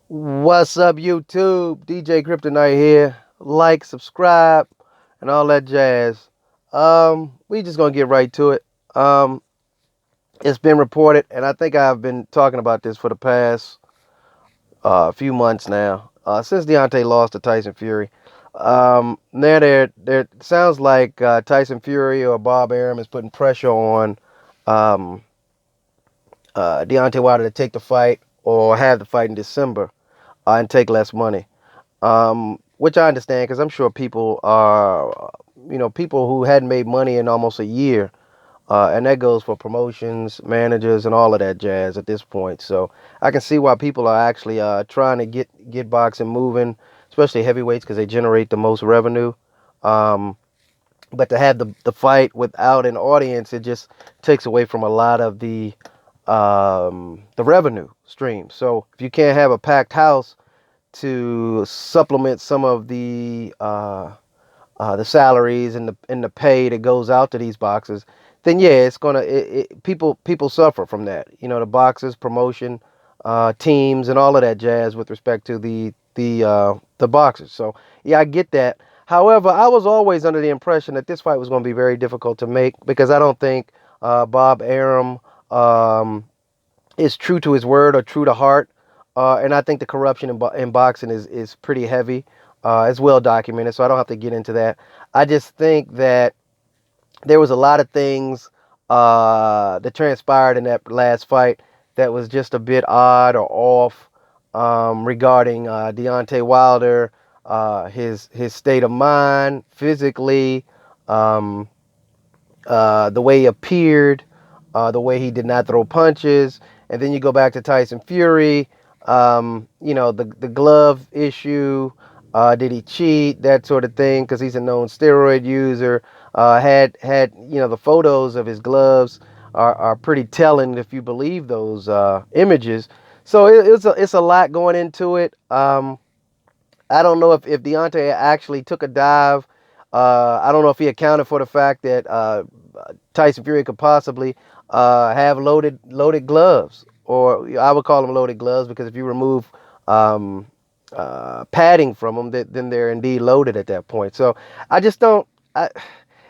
What's up, YouTube? DJ Kryptonite here. Like, subscribe, and all that jazz. We just gonna get right to it. Um, it's been reported, and I think I've been talking about this for the past few months now. Since Deontay lost to Tyson Fury. Now there sounds like Tyson Fury or Bob Arum is putting pressure on um Deontay Wilder to take the fight or have the fight in December and take less money. Which I understand because I'm sure people are, people who hadn't made money in almost a year, and that goes for promotions, managers, and all of that jazz at this point. So I can see why people are actually trying to get boxing moving, especially heavyweights because they generate the most revenue. Um, but to have the fight without an audience, it just takes away from a lot of the revenue stream. So if you can't have a packed house to supplement some of the salaries and the pay that goes out to these boxers, then yeah, it's gonna people suffer from that. The boxers, promotion, teams, and all of that jazz with respect to the boxers. So yeah, I get that. However, I was always under the impression that this fight was going to be very difficult to make because I don't think Bob Arum um, is true to his word or true to heart. And I think the corruption in boxing is pretty heavy. It's well documented, so I don't have to get into that. I just think that there was a lot of things that transpired in that last fight that was just a bit odd or off regarding Deontay Wilder, his state of mind, physically, um, the way he appeared, the way he did not throw punches, and then you go back to Tyson Fury, the glove issue, did he cheat, that sort of thing, because he's a known steroid user. Had the photos of his gloves are pretty telling if you believe those images. So it's a lot going into it. I don't know if Deontay actually took a dive. I don't know if he accounted for the fact that Tyson Fury could possibly have loaded gloves, or I would call them loaded gloves because if you remove um, padding from them, then they're indeed loaded at that point. So I just don't.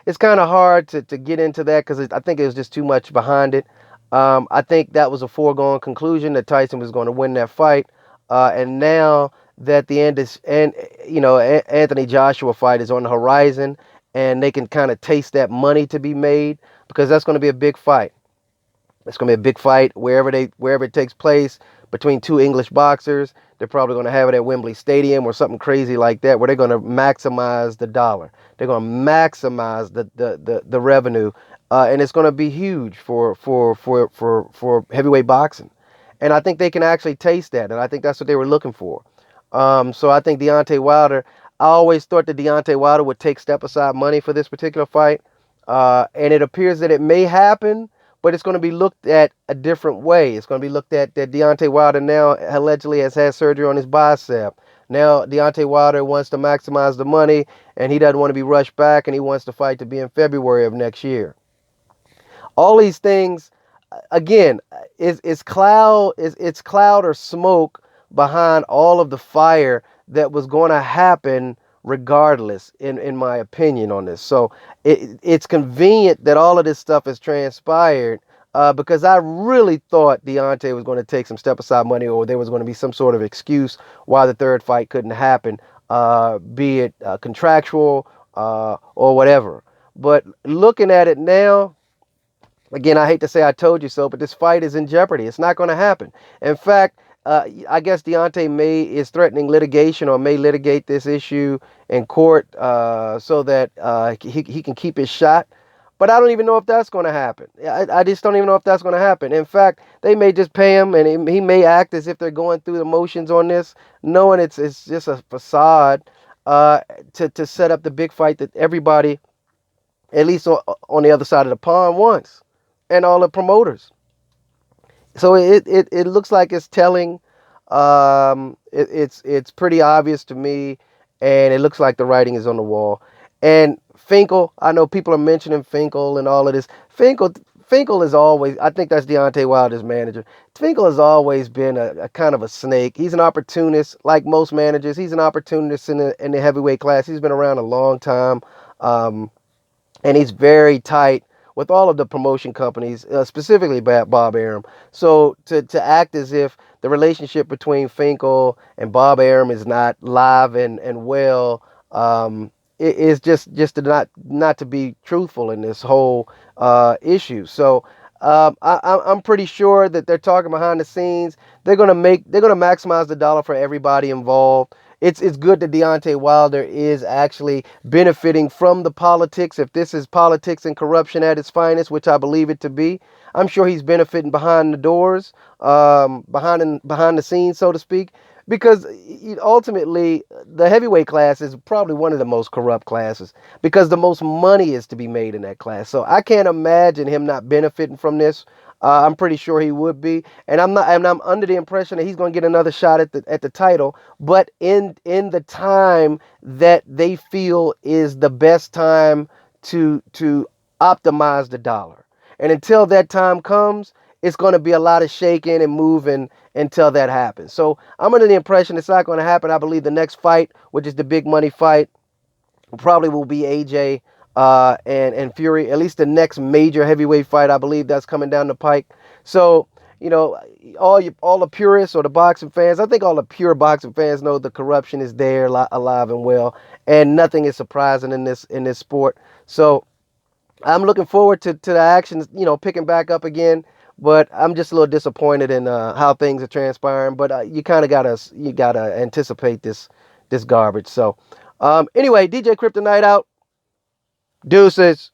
It's kind of hard to get into that because I think it was just too much behind it. I think that was a foregone conclusion that Tyson was going to win that fight, and now that the end is and Anthony Joshua fight is on the horizon, and they can kind of taste that money to be made because that's going to be a big fight. It's going to be a big fight wherever it takes place between two English boxers. They're probably going to have it at Wembley Stadium or something crazy like that, where they're going to maximize the dollar. They're going to maximize the revenue, and it's going to be huge for heavyweight boxing. And I think they can actually taste that, and I think that's what they were looking for. So I think Deontay Wilder. I always thought that Deontay Wilder would take step aside money for this particular fight, and it appears that it may happen, but it's going to be looked at a different way. It's going to be looked at that Deontay Wilder now allegedly has had surgery on his bicep. Now Deontay Wilder wants to maximize the money, and he doesn't want to be rushed back, and he wants the fight to be in February of next year. All these things, again, it's cloud or smoke behind all of the fire that was going to happen regardless, in my opinion on this. So it's convenient that all of this stuff has transpired, because I really thought Deontay was going to take some step aside money, or there was going to be some sort of excuse why the third fight couldn't happen, be it contractual or whatever. But looking at it now, again, I hate to say I told you so, but this fight is in jeopardy. It's not going to happen. In fact, I guess Deontay is threatening litigation or may litigate this issue in court, so that he can keep his shot. But I don't even know if that's going to happen. I just don't even know if that's going to happen. In fact, they may just pay him, and he may act as if they're going through the motions on this, knowing it's just a facade, to set up the big fight that everybody, at least on the other side of the pond, wants, and all the promoters. So it looks like it's telling. It's pretty obvious to me, and it looks like the writing is on the wall. And Finkel, I know people are mentioning Finkel and all of this. Finkel is always, I think that's Deontay Wilder's manager. Finkel has always been a kind of a snake. He's an opportunist, like most managers. He's an opportunist in the heavyweight class. He's been around a long time. Um, and he's very tight with all of the promotion companies, specifically Bob Arum. So to act as if the relationship between Finkel and Bob Arum is not live and well, it is just to not to be truthful in this whole issue. So. I'm pretty sure that they're talking behind the scenes. They're gonna maximize the dollar for everybody involved. It's good that Deontay Wilder is actually benefiting from the politics. If this is politics and corruption at its finest, which I believe it to be, I'm sure he's benefiting behind the doors, behind the scenes, so to speak. Because ultimately, the heavyweight class is probably one of the most corrupt classes because the most money is to be made in that class. So I can't imagine him not benefiting from this. I'm pretty sure he would be, and I'm under the impression that he's going to get another shot at the title, but in the time that they feel is the best time to optimize the dollar. And until that time comes, it's going to be a lot of shaking and moving until that happens. So I'm under the impression it's not going to happen. I believe the next fight, which is the big money fight, probably will be AJ and Fury. At least the next major heavyweight fight, I believe that's coming down the pike. So all the purists or the boxing fans, I think all the pure boxing fans know the corruption is there, alive and well, and nothing is surprising in this sport. So I'm looking forward to the action, picking back up again. But I'm just a little disappointed in how things are transpiring. But you kind of gotta anticipate this garbage. So anyway, DJ Kryptonite out. Deuces.